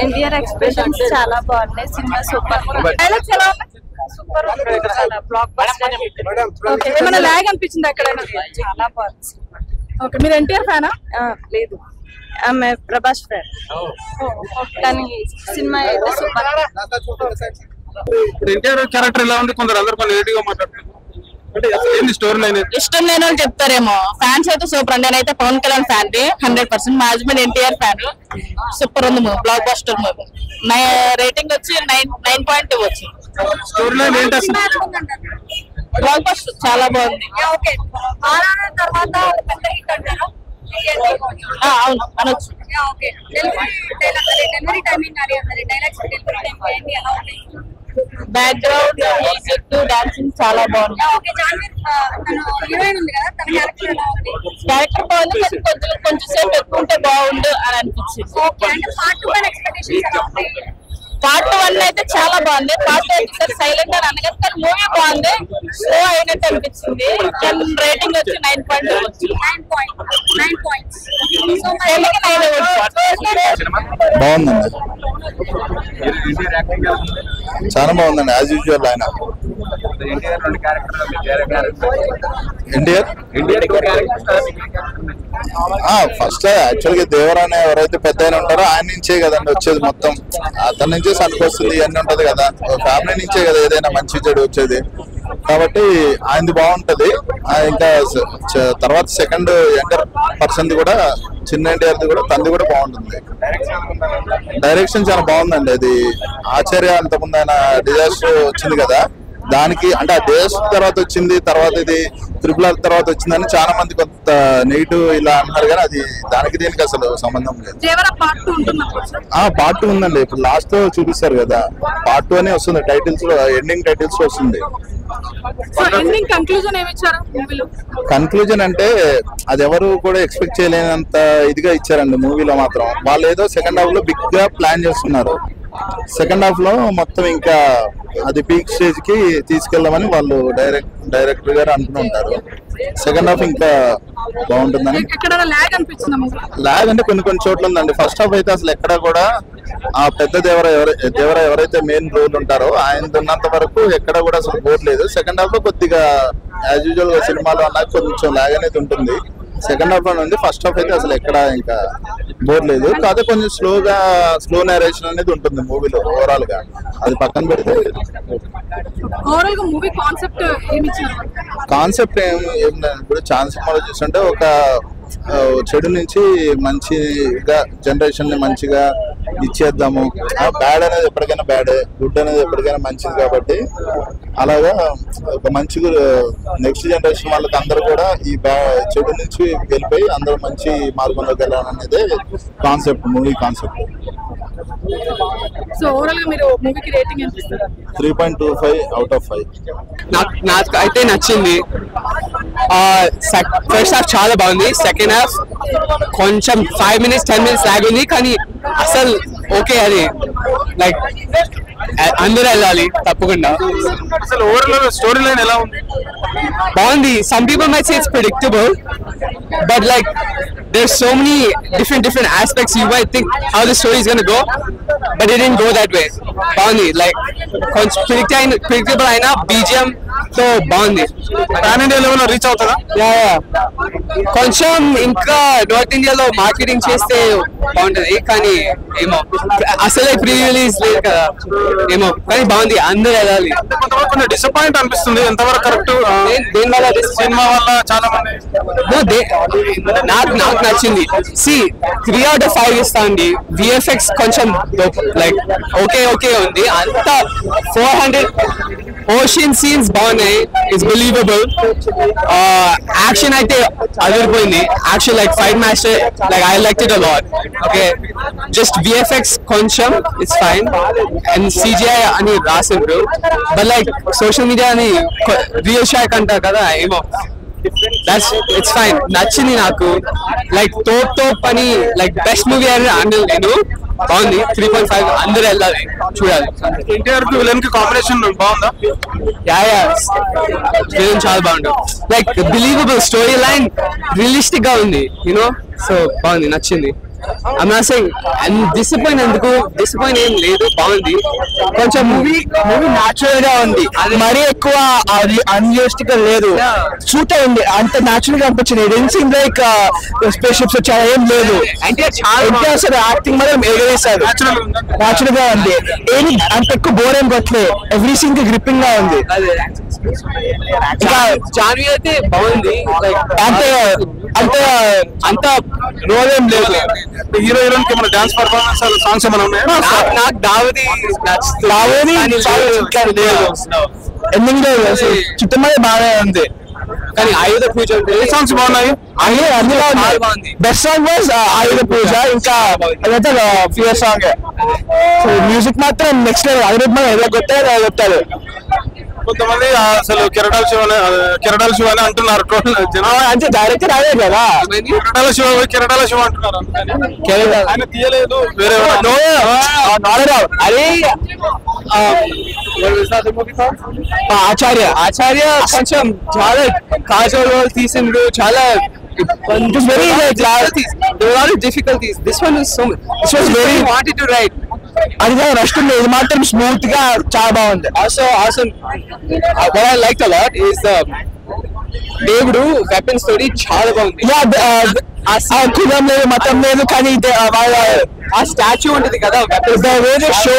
NTR expressions చాలా బాగున్నాయి. Cinema super. Dialogues ఎలా ఉన్నాయి? సూపర్ ఉంది. చాలా బ్లాక్ బస్టర్. ఓకే, ఏమైనా లాగ్ అనిపించింది ఎక్కడైనా? చాలా బాగుంది. ఓకే, మీరు ఎన్టీఆర్ ఫ్యానా? లేదు, ఆమె ప్రభాస్ ఫ్రెండ్. కానీ సినిమా అయితే సూపర్. ఎన్టీఆర్ క్యారెక్టర్ ఎలా ఉంది? కొందరు అందరూ కొన్ని నెగిటివ్ గా మాట్లాడుతున్నారు. అంటే అసలు ఏంది స్టోరీ లైన్? ఇష్టం లేని వాళ్ళు చెప్తారేమో. ఫ్యాన్స్ అయితే సూపర్ అండి. నేనైతే పవన్ కళ్యాణ్ ఫ్యాన్ 100%. మా హస్బెండ్ ఎన్టీఆర్ ఫ్యాన్. సూపర్ ఉంది movie, block buster movie. Rating వచ్చి 9.2 వచ్చింది. స్టోరీ లైన్ ఏంటి అసలు? బ్లాక్ బస్టర్ చాలా బాగుంది. ఓకే, తర్వాత పెద్ద హిట్ అంటారా? అవును అనొచ్చు. ఓకే, డెలివరీ టైమింగ్ కానీ డైలాగ్స్ డెలివరీ టైం ఏంటి ఎలా ఉంది? బ్యాక్గ్రౌండ్ మ్యూజిక్ డాన్సింగ్ చాలా బాగుంది. ఓకే, జాన్వీ తను హీరోయిన్ ఉంది కదా, తన క్యారెక్టర్ ఎలా ఉంది? క్యారెక్టర్ బాగుంది, కానీ కొంచెం సేపు ఎక్కువ ఉంటే బాగుండు అని అనిపించింది. ఓకే, అంటే పార్ట్ 2 ఎక్స్పెక్టేషన్స్ ఎలా ఉంటాయి? పార్ట్ 1 అయితే చాలా బాగుంది. పార్ట్ 2 అయితే సైలెంట్ అని అనగా, కానీ మూవీ బాగుంది. స్లో అయినట్టు అనిపించింది. రేటింగ్ వచ్చి 9.2 వచ్చింది. 9 పాయింట్స్. సో తెలుగుకి 9 బాగుందండి, చాలా బాగుందండి. యాజ్ యూజువల్ ఆయన ఫస్ట్ యాక్చువల్ గా దేవరానే ఎవరైతే పెద్ద ఆయన ఉంటారో ఆయన నుంచే కదండి వచ్చేది మొత్తం. అతని నుంచే సరికొస్తుంది ఇవన్నీ ఉంటది కదా, ఫ్యామిలీ నుంచే కదా ఏదైనా మంచి చెడు వచ్చేది. కాబట్టి ఆయనది బాగుంటది. ఇంకా తర్వాత సెకండ్ యంగర్ పర్సన్ కూడా, చిన్న ఎన్టీఆర్ది కూడా, తనది కూడా బాగుంటుంది. డైరెక్షన్ చాలా బాగుందండి. అది ఆచార్య అంతకుముందు ఆయన డిజాస్టర్ వచ్చింది కదా, దానికి అంటే ఆ డిజాస్టర్ తర్వాత వచ్చింది, తర్వాత ఇది RRR తర్వాత వచ్చిందని చాలా మంది కొంత నెగిటివ్ ఇలా అంటున్నారు. కానీ అది దానికి దీనికి అసలు సంబంధం లేదు. పార్ట్ 2 ఉందండి. ఇప్పుడు లాస్ట్ లో చూపిస్తారు కదా, పార్ట్ 2 అనే వస్తుంది. టైటిల్స్ లో ఎండింగ్ టైటిల్స్ వస్తుంది. కన్క్లూజన్ అంటే అది ఎవరు కూడా ఎక్స్పెక్ట్ చేయలేనంత ఇదిగా ఇచ్చారండి మూవీలో మాత్రం. వాళ్ళు ఏదో సెకండ్ హాఫ్ లో బిగ్ గా ప్లాన్ చేస్తున్నారు. సెకండ్ హాఫ్ లో మొత్తం ఇంకా అది పీక్ స్టేజ్ కి తీసుకెళ్దామని వాళ్ళు డైరెక్టర్ గారు అనుకుంటుంటారు. సెకండ్ హాఫ్ ఇంకా బాగుంటుందని. లాగ్ అంటే కొన్ని చోట్ల ఉందండి. ఫస్ట్ హాఫ్ అయితే అసలు ఎక్కడ కూడా ఆ పెద్ద దేవర ఎవరైతే మెయిన్ రోల్ ఉంటారో ఆయన ఉన్నంత వరకు ఎక్కడ కూడా అసలు బోర్ లేదు. సెకండ్ హాఫ్ లో కొద్దిగా యాజ్ యూజువల్ గా సినిమాలో అన్నా కొంచెం లాగ్ అనేది ఉంటుంది. సెకండ్ హాఫ్ లో ఉంది. ఫస్ట్ హాఫ్ అయితే అసలు ఎక్కడ ఇంకా బోర్ లేదు. కాకపోతే కొంచెం స్లో నేరేషన్ అనేది ఉంటుంది మూవీలో ఓవరాల్ గా. అది పక్కన పెడితే కాన్సెప్ట్ ఏం ఇప్పుడు చాలా సినిమాలో చూస్తుంటే ఒక చెడు నుంచి మంచిగా జనరేషన్ ని మంచిగా ఇచ్చేద్దాము. బ్యాడ్ అనేది ఎప్పటికైనా బ్యాడ్, గుడ్ అనేది ఎప్పటికైనా మంచిది. కాబట్టి అలాగా ఒక మంచి నెక్స్ట్ జనరేషన్ వాళ్ళకి అందరూ కూడా ఈ చెడు నుంచి వెళ్ళిపోయి అందరూ మంచి మార్గంలోకి వెళ్ళాలనేదే concept, movie concept. 3.25 out of 5. నాకు అయితే నచ్చింది. ఫస్ట్ హాఫ్ చాలా బాగుంది. సెకండ్ హాఫ్ కొంచెం 5 minutes 10 minutes లాగ్ ఉంది. కానీ అసలు ఓకే, అది లైక్ అందరూ వెళ్ళాలి తప్పకుండా. అసలు ఓవరాల్ స్టోరీ లైన్ ఎలా ఉంది? బాగుంది. Some people might say it's predictable, but like there's so many different aspects you might think how the story is going to go, but it didn't go that way. బాగుంది. Like కొంచెం predictable అయినా BGM తో బాగుంది. Pan India level లో reach అవుతుందా? కొంచెం ఇంకా north ఇండియాలో మార్కెటింగ్ చేస్తే బాగుంటది. కానీ ఏమో అసలే ప్రీ రిలీజ్ లేదు కదా, ఏమో కానీ బాగుంది. అందరూ వెళ్ళాలి. కొంచెం డిసప్పాయింట్ అనిపిస్తుంది. ఎంతవరకు కరెక్ట్? దేనివల్ల? సినిమా వల్ల చాలా మంది. నాకు నచ్చింది. 3 out of 5 ఇస్తా అండి. VFX కొంచెం లైక్ ఓకే ఉంది. అంతా 400 ఓషన్ సీన్స్ బాగున్నాయి. It's believable. యాక్షన్ అయితే అదిరిపోయింది. Action like fight master, like I like it a lot. Okay, just VFX కొంచెం ఇట్స్ ఫైన్ అండ్ CGI అని రాసిండ్రు. బట్ లైక్ సోషల్ మీడియా అని రియల్ షాక్ అంటారు కదా, ఏమో ఇట్స్ ఫైన్. నచ్చింది నాకు. లైక్ తోప్ అని లైక్ బెస్ట్ మూవీ అని అన్నాను నేను. బాగుంది. 3.5 అందరూ వెళ్ళాలి, చూడాలి. ఎన్టీఆర్ కి విలన్ కి కాంబినేషన్ బాగుందా? విలన్ చాలా బాగుంది. Like believable story line, realistic గా ఉంది, యూనో. సో బాగుంది, నచ్చింది. I'm not saying and disappoint ఎందుకు డిసప్పాయింట్ ఏం లేదు, బాగుంది. కొంచెం మూవీ న్యాచురల్ గా ఉంది, మరీ ఎక్కువ అన్యూస్టిక్ లేదు, సూట్ అయింది, అంత న్యాచురల్ గా అనిపించింది. It seem like space ships వచ్చాయి ఏం లేదు. అంటే చాలా అసలు యాక్టింగ్ మాత్రం ఎగరేశారు, న్యాచురల్ గా ఉంది. ఏమి అంత ఎక్కువ బోర్ ఏం కొట్టలేదు, ఎవ్రీ సీన్ కి గ్రిప్పింగ్ గా ఉంది. ఇంకా జాన్వీ అయితే బాగుంది, అంటే అంటే అంత రోల్ ఏం లేదు. హీరో హీరోయిన్ కి మన డాన్స్ పర్ఫార్మెన్స్ సాంగ్స్ ఏమైనా ఉన్నాయా? నాకు దావది లేదు, ఎండింగ్ లో చిత్తమై బాగానే ఉంది. కానీ ఆయుధ పూజ సాంగ్స్ బాగున్నాయి, అందులో బెస్ట్ సాంగ్ వాజ్ ఆయుధ పూజ, ఇంకా అదైతే ఫియర్ సాంగ్. సో మ్యూజిక్ మాత్రం నెక్స్ట్ లెవెల్, అది మనం ఏదో కొట్టారు. కొంతమంది అసలు కెరటాల శివ అని అంటున్నారు, అంటే డైరెక్టర్ అదే కదా, కెరటాల శివ అంటున్నారు. ఆయన తీయలేదు, వేరే అదే ఆచార్య కొంచెం చాలా కాజల్ తీసిండ్రు, చాలా difficulties. This one is so much. This was very wanted to write. అది రష్ ఉంది, ఇది మాత్రం స్మూత్ గా చాలా బాగుంది. Also what I liked a lot is the దేవుడు వెపన్స్ తోటి చాలా బాగుంది. కులం లేదు, మతం లేదు, కానీ ఆ స్టాచ్యూ ఉంటుంది కదా, షో